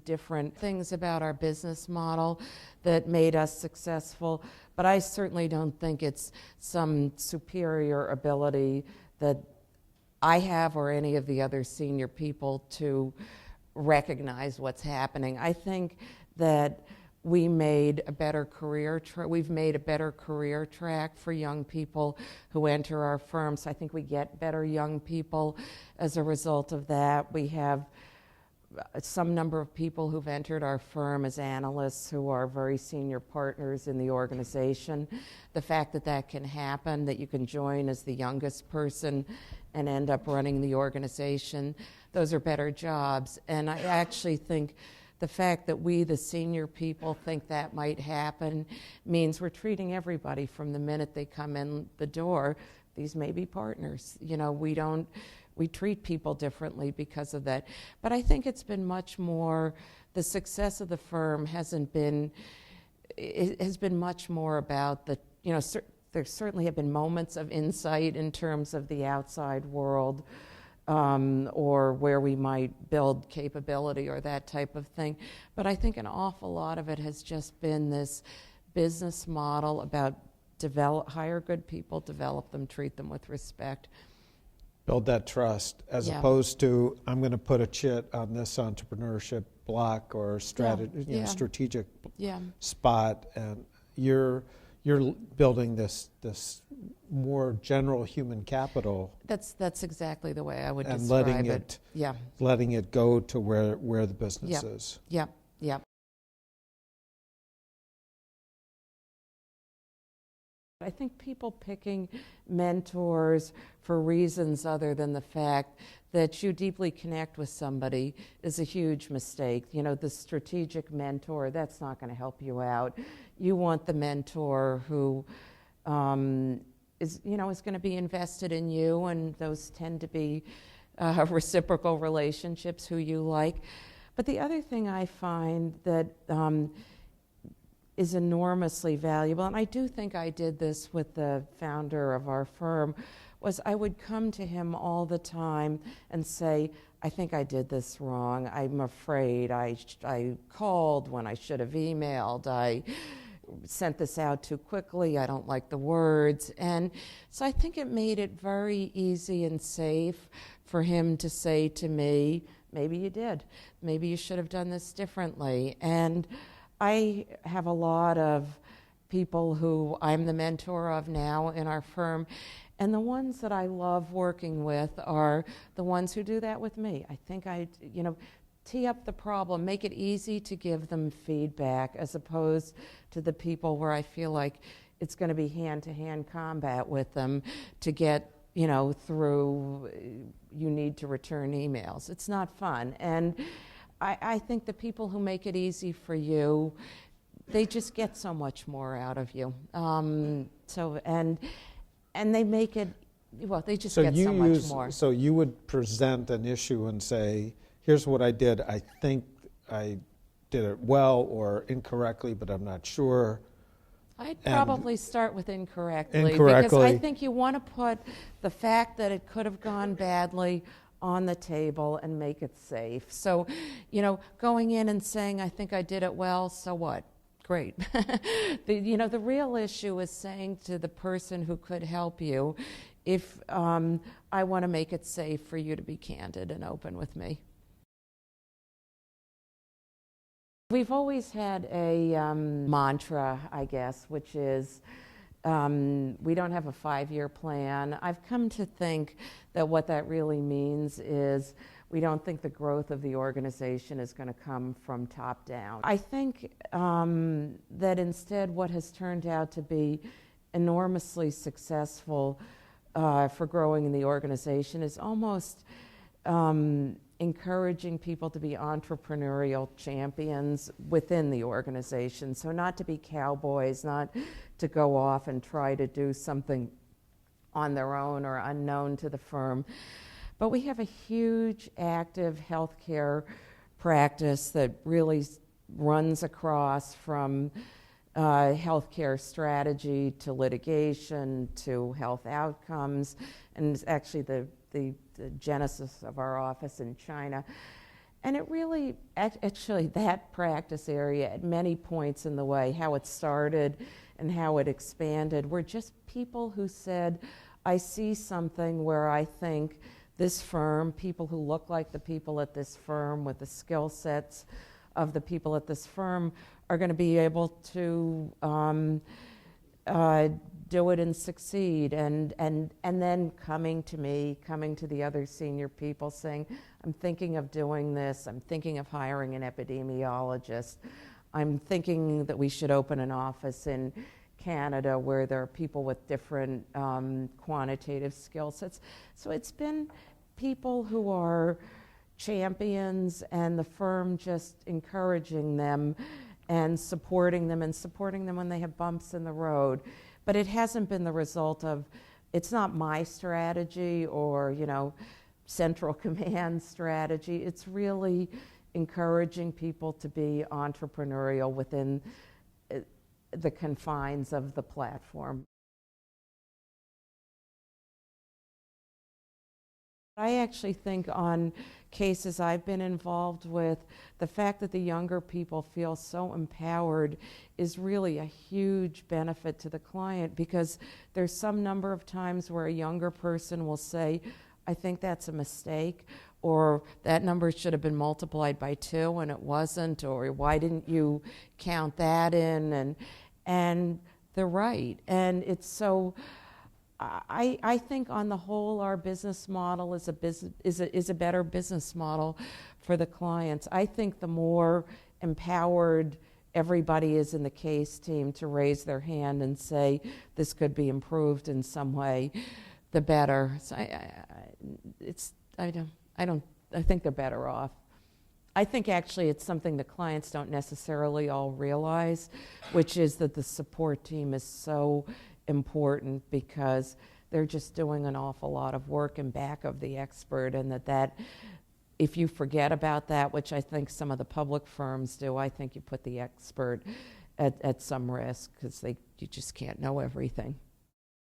different things about our business model that made us successful, but I certainly don't think it's some superior ability that I have or any of the other senior people to recognize what's happening. I think that we've made a better career track for young people who enter our firms. I think we get better young people as a result of that. We have some number of people who've entered our firm as analysts who are very senior partners in the organization. The fact that that can happen, that you can join as the youngest person and end up running the organization, those are better jobs. And I actually think the fact that we, the senior people, think that might happen means we're treating everybody from the minute they come in the door. These may be partners. You know, we treat people differently because of that. But I think it's been much more, the success of the firm has been much more about the, you know, there certainly have been moments of insight in terms of the outside world, or where we might build capability or that type of thing. But I think an awful lot of it has just been this business model about hire good people, develop them, treat them with respect. Build that trust, as opposed to, I'm going to put a chit on this entrepreneurship block or strategic spot, and you're building this more general human capital. That's exactly the way I would and describe it. Letting it go to where the business is. Yeah. I think people picking mentors for reasons other than the fact that you deeply connect with somebody is a huge mistake. You know, the strategic mentor, that's not going to help you out. You want the mentor who is going to be invested in you, and those tend to be reciprocal relationships who you like. But the other thing I find that is enormously valuable, and I do think I did this with the founder of our firm, was I would come to him all the time and say, I think I did this wrong. I'm afraid I called when I should have emailed. I sent this out too quickly. I don't like the words. And so I think it made it very easy and safe for him to say to me, maybe you did. Maybe you should have done this differently. And I have a lot of people who I'm the mentor of now in our firm, and the ones that I love working with are the ones who do that with me. I think tee up the problem, make it easy to give them feedback, as opposed to the people where I feel like it's going to be hand-to-hand combat with them to get, through, you need to return emails. It's not fun. And I think the people who make it easy for you, they just get so much more out of you. And they make it, they just get so much more. So you would present an issue and say, here's what I did. I think I did it well or incorrectly, but I'm not sure. I'd probably start with incorrectly. Because I think you want to put the fact that it could have gone badly on the table and make it safe. So, going in and saying, I think I did it well, so what? Great. The real issue is saying to the person who could help you, if I want to make it safe for you to be candid and open with me. We've always had a mantra, I guess, which is we don't have a 5-year plan. I've come to think that what that really means is we don't think the growth of the organization is going to come from top down. I think that instead what has turned out to be enormously successful for growing in the organization is almost encouraging people to be entrepreneurial champions within the organization. So not to be cowboys, not to go off and try to do something on their own or unknown to the firm. But we have a huge active healthcare practice that really runs across from healthcare strategy to litigation to health outcomes, and it's actually the genesis of our office in China. And it really, actually, that practice area at many points in the way, how it started and how it expanded, were just people who said, I see something where I think this firm, people who look like the people at this firm with the skill sets of the people at this firm are going to be able to do it and succeed. And then coming to me, coming to the other senior people saying, I'm thinking of doing this, I'm thinking of hiring an epidemiologist, I'm thinking that we should open an office in Canada where there are people with different quantitative skill sets. So it's been people who are champions and the firm just encouraging them and supporting them when they have bumps in the road. But it hasn't been the result of, it's not my strategy or, central command strategy. It's really encouraging people to be entrepreneurial within the confines of the platform. I actually think on cases I've been involved with, the fact that the younger people feel so empowered is really a huge benefit to the client, because there's some number of times where a younger person will say, I think that's a mistake, or that number should have been multiplied by 2 and it wasn't, or why didn't you count that in? And they're right. And it's so, I think on the whole our business model is a better business model for the clients. I think the more empowered everybody is in the case team to raise their hand and say this could be improved in some way, the better. So I think they're better off. I think actually it's something the clients don't necessarily all realize, which is that the support team is so important, because they're just doing an awful lot of work in back of the expert, and that if you forget about that, which I think some of the public firms do, I think you put the expert at some risk, because you just can't know everything.